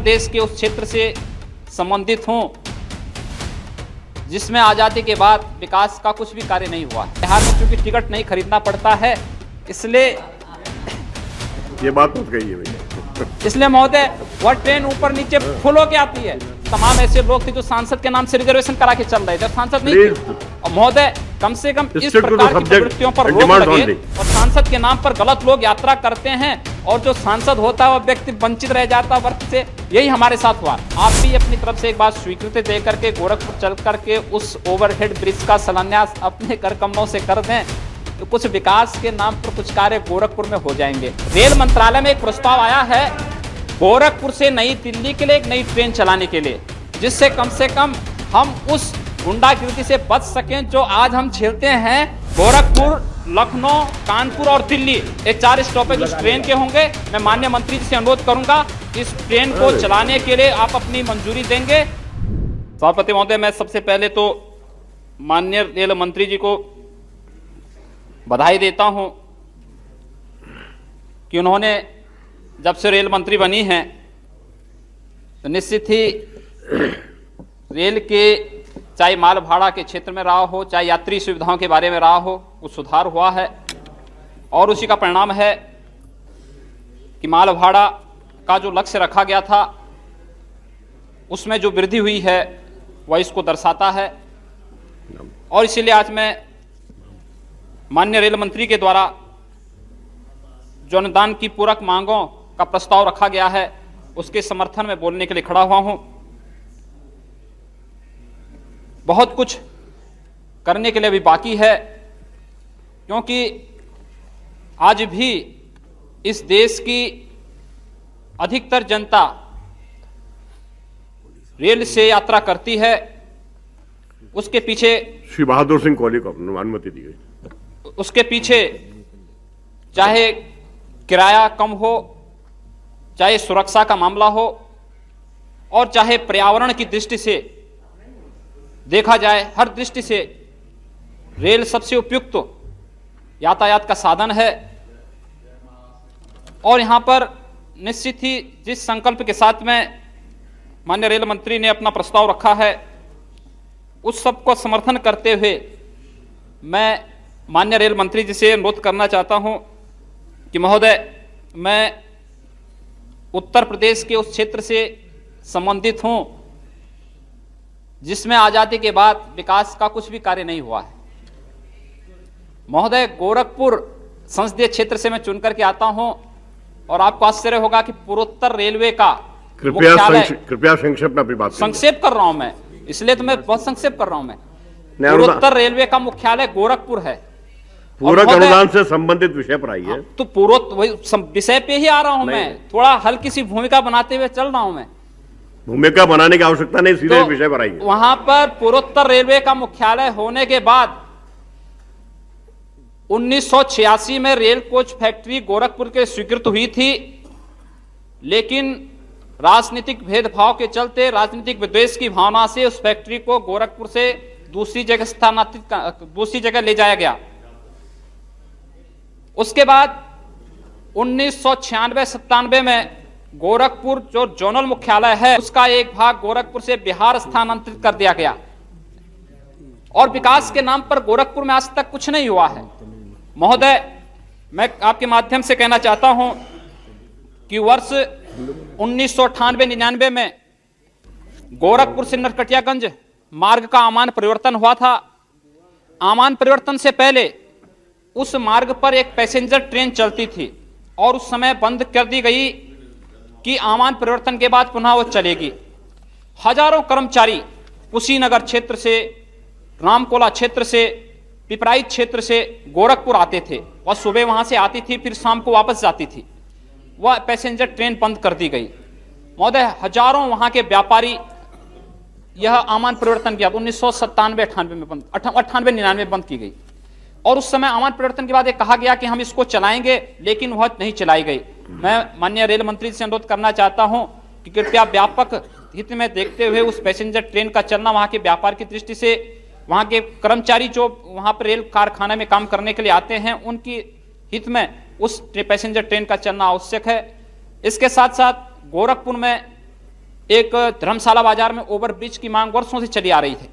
प्रदेश के उस क्षेत्र से संबंधित हूं जिसमें आज़ादी के बाद विकास का कुछ भी कार्य नहीं हुआ। बिहार में चूंकि टिकट नहीं खरीदना पड़ता है, इसलिए ये बात मत कहिए भैया। इसलिए महोदय वह ट्रेन ऊपर नीचे फुल होके आती है। तमाम ऐसे लोग थे जो सांसद के नाम से रिजर्वेशन करा के चल रहे थे, सांसद नहीं थे। और महोदय कम से कम इस प्रकार की प्रवृत्तियों पर रोक लगे। और सांसद के नाम पर गलत लोग यात्रा करते हैं और जो सांसद होता है वह व्यक्ति वंचित रह जाता है वर्ग से। यही हमारे साथ हुआ। आप भी अपनी तरफ से एक बात स्वीकृति दे करके गोरखपुर चल करके उस ओवरहेड ब्रिज का शिलान्यास अपने कर कमलों से कर दें, तो कुछ विकास के नाम पर कुछ कार्य गोरखपुर में हो जाएंगे। रेल मंत्रालय में एक प्रस्ताव आया है गोरखपुर से नई दिल्ली के लिए एक नई ट्रेन चलाने के लिए, जिससे कम से कम हम उस गुंडागिर्दी से बच सकें जो आज हम झेलते हैं। गोरखपुर, लखनऊ, कानपुर और दिल्ली, ये 4 स्टॉपेज उस ट्रेन के होंगे। मैं माननीय मंत्री जी से अनुरोध करूंगा इस ट्रेन को चलाने के लिए आप अपनी मंजूरी देंगे। सभापति महोदय, मैं सबसे पहले तो माननीय रेल मंत्री जी को बधाई देता हूं कि उन्होंने जब से रेल मंत्री बनी हैं तो निश्चित ही रेल के चाहे माल भाड़ा के क्षेत्र में रहा हो, चाहे यात्री सुविधाओं के बारे में रहा हो, कुछ सुधार हुआ है। और उसी का परिणाम है कि माल भाड़ा का जो लक्ष्य रखा गया था उसमें जो वृद्धि हुई है वह इसको दर्शाता है। और इसीलिए आज मैं माननीय रेल मंत्री के द्वारा जो अनुदान की पूरक मांगों का प्रस्ताव रखा गया है उसके समर्थन में बोलने के लिए खड़ा हुआ हूं। बहुत कुछ करने के लिए भी बाकी है, क्योंकि आज भी इस देश की अधिकतर जनता रेल से यात्रा करती है। उसके पीछे श्री बहादुर सिंह कोहली को अनुमति दी गई। उसके पीछे चाहे किराया कम हो, चाहे सुरक्षा का मामला हो, और चाहे पर्यावरण की दृष्टि से देखा जाए, हर दृष्टि से रेल सबसे उपयुक्त यातायात का साधन है। और यहां पर निश्चित ही जिस संकल्प के साथ में माननीय रेल मंत्री ने अपना प्रस्ताव रखा है उस सबको समर्थन करते हुए मैं माननीय रेल मंत्री जी से अनुरोध करना चाहता हूं कि महोदय, मैं उत्तर प्रदेश के उस क्षेत्र से संबंधित हूं जिसमें आजादी के बाद विकास का कुछ भी कार्य नहीं हुआ है। महोदय, गोरखपुर संसदीय क्षेत्र से मैं चुनकर के आता हूं और आपको आश्चर्य होगा कि पूर्वोत्तर रेलवे का कृपया संक्षेप में अपनी बात संक्षेप कर रहा हूं मैं, इसलिए तो मैं बहुत संक्षेप कर रहा हूं। मैं पूर्वोत्तर रेलवे का मुख्यालय गोरखपुर है। पूरक अनुदान से संबंधित विषय पर आइए। तो पूर्व विषय पे ही आ रहा हूं मैं, थोड़ा हल्की सी भूमिका बनाते हुए चल रहा हूं मैं। भूमिका बनाने की आवश्यकता नहीं, सीधे विषय पर आइए। वहां पर पूर्वोत्तर रेलवे का मुख्यालय होने के बाद 1986 में रेल कोच फैक्ट्री गोरखपुर के स्वीकृत हुई थी, लेकिन राजनीतिक भेदभाव के चलते, राजनीतिक विद्वेष की भावना से उस फैक्ट्री को गोरखपुर से दूसरी जगह ले जाया गया। उसके बाद 1996-97 में गोरखपुर जो जोनल मुख्यालय है उसका एक भाग गोरखपुर से बिहार स्थानांतरित कर दिया गया। और विकास के नाम पर गोरखपुर में आज तक कुछ नहीं हुआ है। महोदय, मैं आपके माध्यम से कहना चाहता हूं कि वर्ष 1998-99 में गोरखपुर से नरकटियागंज मार्ग का आमान परिवर्तन हुआ था। आमान परिवर्तन से पहले उस मार्ग पर एक पैसेंजर ट्रेन चलती थी और उस समय बंद कर दी गई कि आमान परिवर्तन के बाद पुनः वो चलेगी। हजारों कर्मचारी कुशीनगर क्षेत्र से, रामकोला क्षेत्र से, पिपराइच क्षेत्र से गोरखपुर आते थे और सुबह वहां से आती थी, फिर शाम को वापस जाती थी। वह पैसेंजर ट्रेन बंद कर दी गई। महोदय, हजारों वहां के व्यापारी यह आमान परिवर्तन किया 1997-98 में बंद, 98-99 बंद की गई। और उस समय आमान परिवर्तन के बाद एक कहा गया कि हम इसको चलाएंगे, लेकिन वह नहीं चलाई गई। मैं माननीय रेल मंत्री से अनुरोध करना चाहता हूं कि कृपया व्यापक हित में देखते हुए उस पैसेंजर ट्रेन का चलना वहां के व्यापार की दृष्टि से, वहां के कर्मचारी जो वहां पर रेल कारखाने में काम करने के लिए आते हैं उनकी हित में उस पैसेंजर ट्रेन का चलना आवश्यक है। इसके साथ साथ गोरखपुर में एक धर्मशाला बाजार में ओवरब्रिज की मांग वर्षों से चली आ रही थी।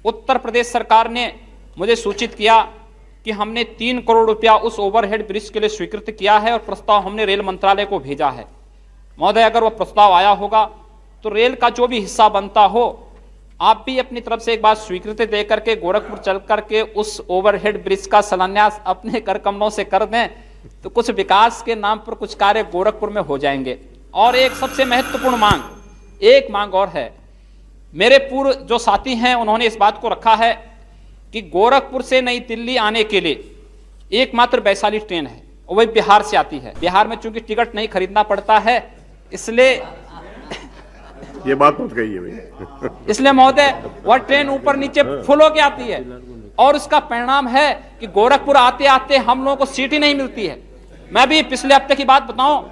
उत्तर प्रदेश सरकार ने मुझे सूचित किया कि हमने 3 करोड़ रुपया उस ओवरहेड ब्रिज के लिए स्वीकृत किया है और प्रस्ताव हमने रेल मंत्रालय को भेजा है। महोदय, अगर वह प्रस्ताव आया होगा तो रेल का जो भी हिस्सा बनता हो, आप भी अपनी तरफ से एक बार स्वीकृति दे करके गोरखपुर चल करके उस ओवरहेड ब्रिज का शिलान्यास अपने कर कमलों से कर दें, तो कुछ विकास के नाम पर कुछ कार्य गोरखपुर में हो जाएंगे। और एक सबसे महत्वपूर्ण मांग और है, मेरे पूर्व जो साथी हैं उन्होंने इस बात को रखा है कि गोरखपुर से नई दिल्ली आने के लिए एकमात्र वैशाली ट्रेन है और वही बिहार से आती है। बिहार में चूंकि टिकट नहीं खरीदना पड़ता है, इसलिए ये बात मत कहिए भैया। इसलिए महोदय वह ट्रेन ऊपर नीचे फुल होके आती है और उसका परिणाम है कि गोरखपुर आते आते हम लोगों को सीट ही नहीं मिलती है। मैं भी पिछले हफ्ते की बात बताऊं,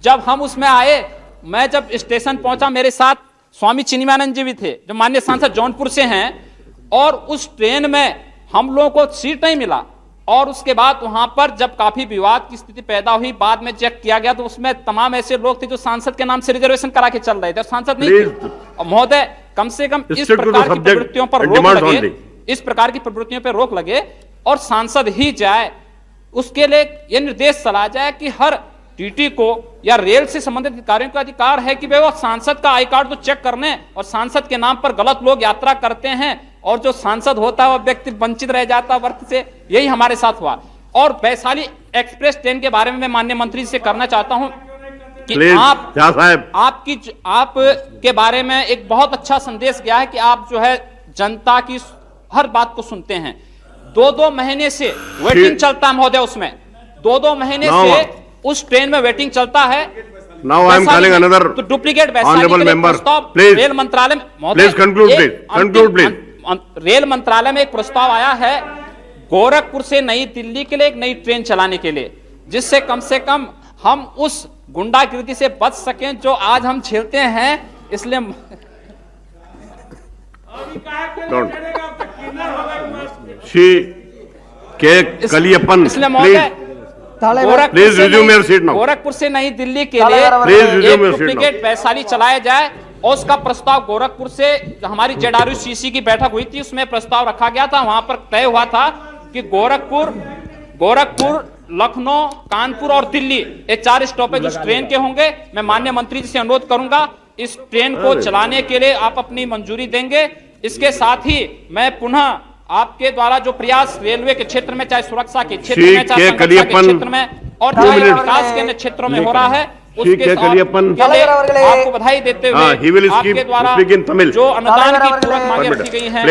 जब हम उसमें आए, मैं जब स्टेशन पहुंचा, मेरे साथ स्वामी चिन्मयानंद जी भी थे जो माननीय सांसद जौनपुर से हैं, और उस ट्रेन में हम लोगों को सीट नहीं मिला। और उसके बाद वहां पर जब काफी विवाद की स्थिति पैदा हुई, बाद में चेक किया गया तो उसमें तमाम ऐसे लोग थे जो सांसद के नाम से रिजर्वेशन करा के चल रहे थे, सांसद नहीं थे। और महोदय, कम से कम इस प्रकार की प्रवृत्तियों पर रोक लगे, और सांसद ही जाए, उसके लिए यह निर्देश चला जाए कि हर टीटी को या रेल से संबंधित अधिकारियों का अधिकार है कि वे वो सांसद का आई कार्ड तो चेक करने, और सांसद के नाम पर गलत लोग यात्रा करते हैं और जो सांसद होता है वह व्यक्ति वंचित रह जाता है वर्ग से। यही हमारे साथ हुआ। और वैशाली एक्सप्रेस ट्रेन के बारे में मैं माननीय मंत्री से करना चाहता हूं कि आप के बारे में एक बहुत अच्छा संदेश गया है कि आप जो है जनता की हर बात को सुनते हैं। 2-2 महीने से वेटिंग चलता है महोदय, उसमें 2-2 महीने से उस ट्रेन में वेटिंग चलता है। Now I am calling another तो duplicate honorable member. Please, rail मंत्रालय में please conclude, please. Conclude, please. Rail मंत्रालय में एक प्रस्ताव आया है गोरखपुर से नई दिल्ली के लिए एक नई ट्रेन चलाने के लिए, जिससे कम से कम हम उस गुंडागिर्दी से बच सकें जो आज हम झेलते हैं। इसलिए कलियप्पन, इसलिए महोदय गोरखपुर से नई दिल्ली के लिए डुप्लीकेट वैशाली चलाया जाए, और उसका प्रस्ताव गोरखपुर से हमारी जेडआरयूसीसी की बैठक हुई थी, उसमें प्रस्ताव रखा गया था। वहां पर तय हुआ था कि गोरखपुर, लखनऊ, कानपुर और दिल्ली, ये 4 स्टॉपेज उस ट्रेन के होंगे। मैं माननीय मंत्री जी से अनुरोध करूंगा इस ट्रेन को चलाने के लिए आप अपनी मंजूरी देंगे। इसके साथ ही मैं पुनः आपके द्वारा जो प्रयास रेलवे के क्षेत्र में, चाहे सुरक्षा के क्षेत्र में, चाहे संरक्षा के क्षेत्र में और चाहे विकास के क्षेत्रों में हो रहा है, उसके आपको बधाई देते हुए आपके द्वारा जो अनुदान की पूरक मांगे रखी गई हैं।